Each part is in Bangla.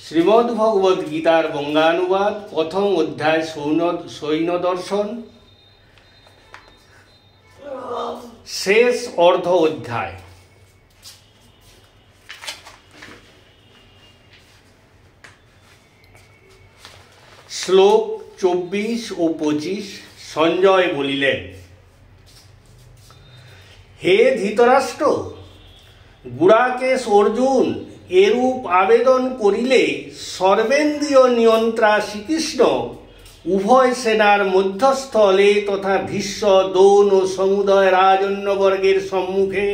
শ্রীমদ্ভগবদ্গীতার বঙ্গানুবাদ প্রথম অধ্যায় সৈন্য দর্শন শেষ অর্ধ অধ্যায়। শ্লোক 24 ও 25। সঞ্জয় বলিলেন, হে ধৃতরাষ্ট্র, গুড়াকেশ অর্জুন এরূপ আবেদন করিলে সর্বেন্দ্রিয় নিয়ন্ত্রা শ্রীকৃষ্ণ উভয় সেনার মধ্যস্থলে তথা ভীষ্ম, দ্রোণ ও সমুদয় রাজন্যবর্গের সম্মুখে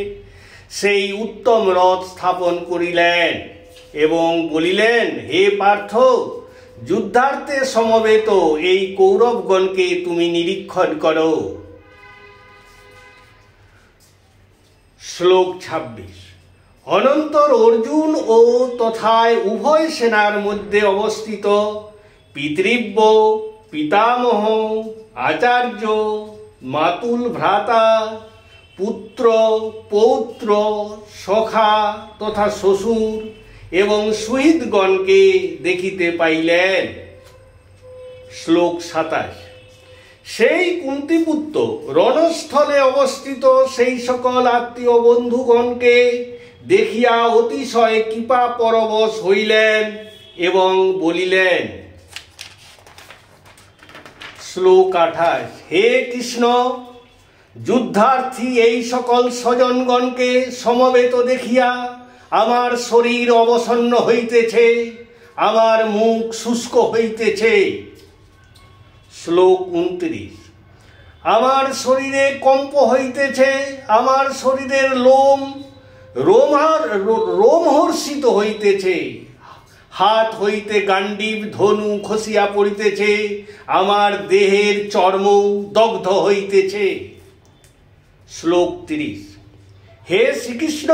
সেই উত্তম রথ স্থাপন করিলেন এবং বলিলেন, হে পার্থ, যুদ্ধার্থে সমবেত এই কৌরবগণকে তুমি নিরীক্ষণ করো। শ্লোক 26। অনন্তর অর্জুন ও তথায় উভয় সেনার মধ্যে অবস্থিত পিতৃব্য, পিতামহ, আচার্য, মাতুল ভ্রাতা, পুত্র, পৌত্র, সখা তথা শ্বশুর এবং সুহৃদগণকে দেখিতে পাইলেন। শ্লোক 27। সেই কুন্তিপুত্র রণস্থলে অবস্থিত সেই সকল আত্মীয় বন্ধুগণকে দেখিয়া অতিশয় কৃপা পরবশ হইলেন এবং বলিলেন। শ্লোক 28। হে কৃষ্ণ, যুদ্ধার্থী এই সকল স্বজনগণকে সমবেত দেখিয়া আমার শরীর অবসন্ন হইতেছে, আমার মুখ শুষ্ক হইতেছে। শ্লোক 29। আমার শরীরে কম্প হইতেছে, আমার শরীরের রোমহর্ষিত হইতেছে, হাত হইতে গান্ডীব ধনু খসিয়া পড়িতেছে, আমার দেহের চর্ম দগ্ধ হইতেছে। শ্লোক 30। হে শ্রীকৃষ্ণ,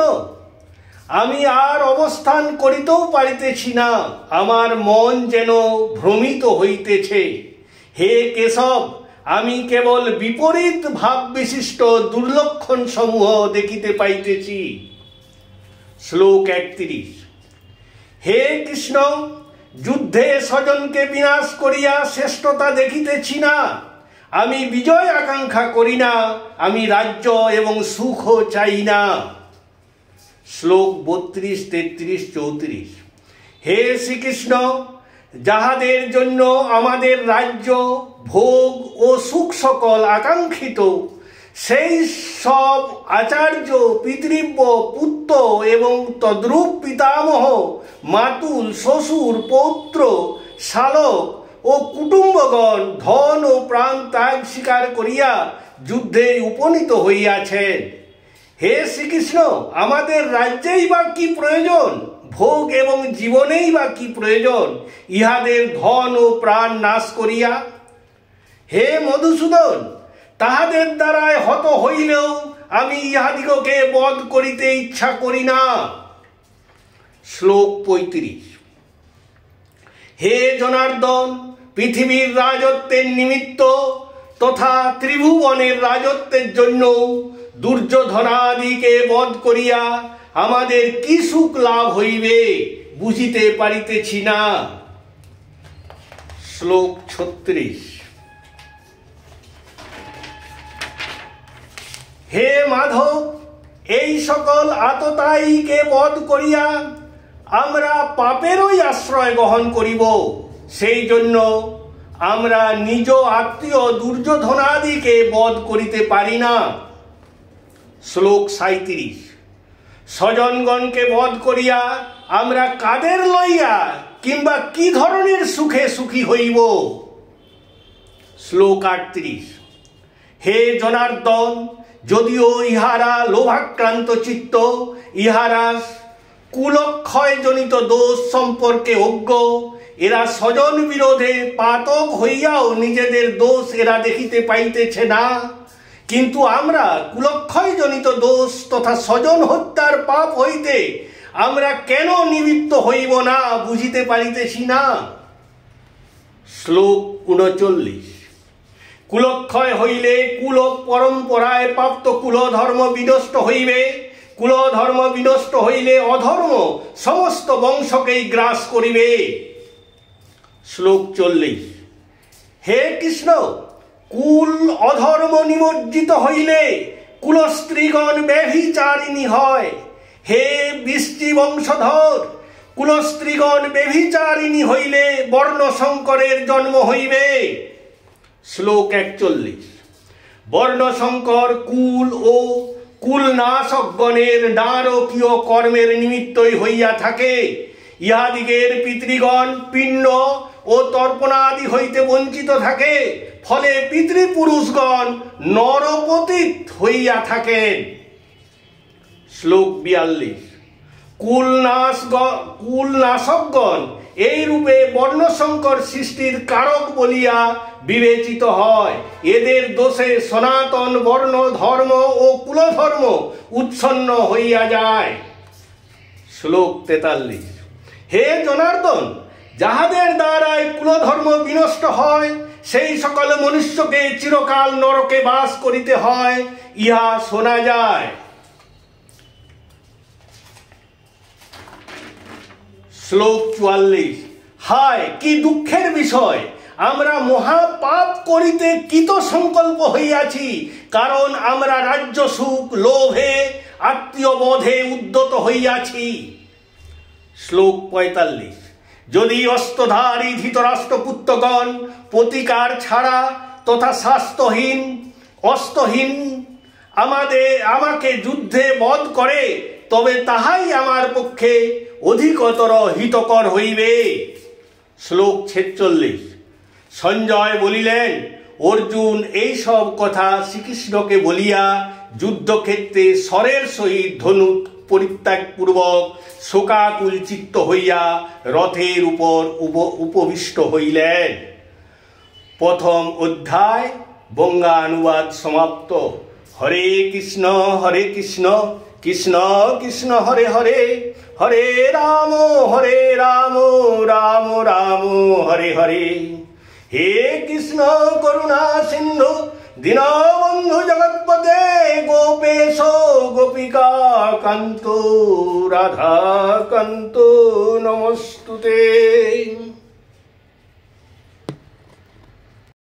আমি আর অবস্থান করিতেও পারিতেছি না, আমার মন যেন ভ্রমিত হইতেছে। হে কেশব, আমি কেবল বিপরীত ভাব বিশিষ্ট দুর্লক্ষণ সমূহ দেখিতে পাইতেছি। শ্লোক 31। হে কৃষ্ণ, যুদ্ধে স্বজনকে বিনাশ করিয়া শ্রেষ্ঠতা দেখিতেছি না, আমি বিজয় আকাঙ্ক্ষা করি না, আমি রাজ্য এবং সুখও চাই না। শ্লোক 32, 33, 34। হে শ্রীকৃষ্ণ, যাহাদের জন্য আমাদের রাজ্য, ভোগ ও সুখ সকল আকাঙ্ক্ষিত, সেই সব আচার্য, পিতৃব্য, পুত্র এবং তদ্রূপ পিতামহ, মাতুল, শ্বশুর, পৌত্র, শালক ও কুটুম্বগণ ধন ও প্রাণ ত্যাগ স্বীকার করিয়া যুদ্ধে উপনীত হইয়াছেন। হে শ্রীকৃষ্ণ, আমাদের রাজ্যেই বা কি প্রয়োজন, ভোগ এবং জীবনেই বা কি প্রয়োজন ইহাদের ধন ও প্রাণ নাশ করিয়া? হে মধুসূদন, তাহাদের দ্বারায় হত হইলেও আমি ইহাদিগকে বধ করিতে ইচ্ছা করি না। শ্লোক 35। হে জনার্দন, পৃথিবীর রাজত্বের নিমিত্ত তথা ত্রিভুবনের রাজত্বের জন্য দুর্যোধনাদিকে বধ করিয়া আমাদের কি সুখ লাভ হইবে বুঝিতে পারিতেছি না। শ্লোক 36। হে মাধব, এই সকল আততায়ীকে বধ করিয়া আমরা পাপেরই আশ্রয় গ্রহণ করিব, সেই জন্য আমরা নিজ আত্মীয় দুর্যোধনাদিকে বধ করিতে পারি না। শ্লোক 37। স্বজনগণকে বধ করিয়া আমরা কাদের লইয়া কিংবা কি ধরনের সুখে সুখী হইব? শ্লোক 38। হে জনার্দন, যদিও ইহারা লোভাক্রান্ত চিত্ত, ইহারা কুলক্ষয়জনিত দোষ সম্পর্কে অজ্ঞ, এরা স্বজন বিরোধে পাতক হইয়াও নিজেদের দোষ এরা দেখিতে পাইতেছে না, কিন্তু আমরা কুলক্ষয়জনিত দোষ তথা স্বজন হত্যার পাপ হইতে আমরা কেন নিবৃত্ত হইব না বুঝিতে পারিতেছি না। শ্লোক 39। কুলক্ষয় হইলে কুল পরম্পরায় প্রাপ্ত কুলধর্ম বিনষ্ট হইবে, কুল ধর্ম বিনষ্ট হইলে অধর্ম সমস্ত বংশকেই গ্রাস করিবে। শ্লোক 40। হে কৃষ্ণ, কুল অধর্ম নিমজ্জিত হইলে কুলস্ত্রীগণ ব্যভিচারিণী হয়। হে বৃষ্টি বংশধর, কুলস্ত্রীগণ ব্যভিচারিণী হইলে বর্ণ সংকরের জন্ম হইবে। শ্লোক 41। বর্ণসংকর কুল ও কুলনাশকগণের নারকীয় কর্মের নিমিত্তই হইয়া থাকে। ইহাদিগের পিতৃগণ পিণ্ড ও তর্পণাদি হইতে বঞ্চিত থাকে, ফলে পিতৃপুরুষগণ নরপতিত হইয়া থাকেন। শ্লোক 42। কুলনাশকগণ এই রূপে বর্ণসংকর সৃষ্টির কারক বলিয়া বিবেচিত হয়। এদের দোষে সনাতন বর্ণ ধর্ম ও কুলধর্ম উচ্ছন্ন হইয়া যায়। শ্লোক 43। হে জনার্দন, যাহাদের দ্বারাই কুলধর্ম বিনষ্ট হয় সেই সকল মনুষ্যকে চিরকাল নরকে বাস করিতে হয়, ইহা শোনা যায়। শ্লোক 44। হায়, কি দুঃখের বিষয়! আমরা মহাপাপ করিতে কৃত সংকল্প হইয়াছি, কারণ আমরা রাজ্য সুখ লোভে আত্মীয় বোধে উদ্যত হইয়াছি। শ্লোক 45। যদি অস্ত্রধারী ধৃতরাষ্ট্রপুত্রগণ প্রতিকার ছাড়া তথা স্বাস্থ্যহীন অস্ত্রহীন আমাকে যুদ্ধে বধ করে, তবে তাহাই আমার পক্ষে অধিকতর হিতকর হইবে। শ্লোক 46। সঞ্জয় বলিলেন, অর্জুন এই সব কথা শ্রীকৃষ্ণকে বলিয়া যুদ্ধক্ষেত্রে স্বরের সহিত ধনু পরিত্যাগপূর্বক শোকাকুল চিত্ত হইয়া রথের উপর উপবিষ্ট হইলেন। প্রথম অধ্যায় বঙ্গানুবাদ সমাপ্ত। হরে কৃষ্ণ কৃষ্ণ কৃষ্ণ হরে হরে, হরে রাম রাম রাম হরে হরে। হে কৃষ্ণ করুণা সিন্ধু দীনবন্ধু জগৎপতে, গোপেশ গোপিকা কান্ত রাধা কান্ত নমস্তুতে।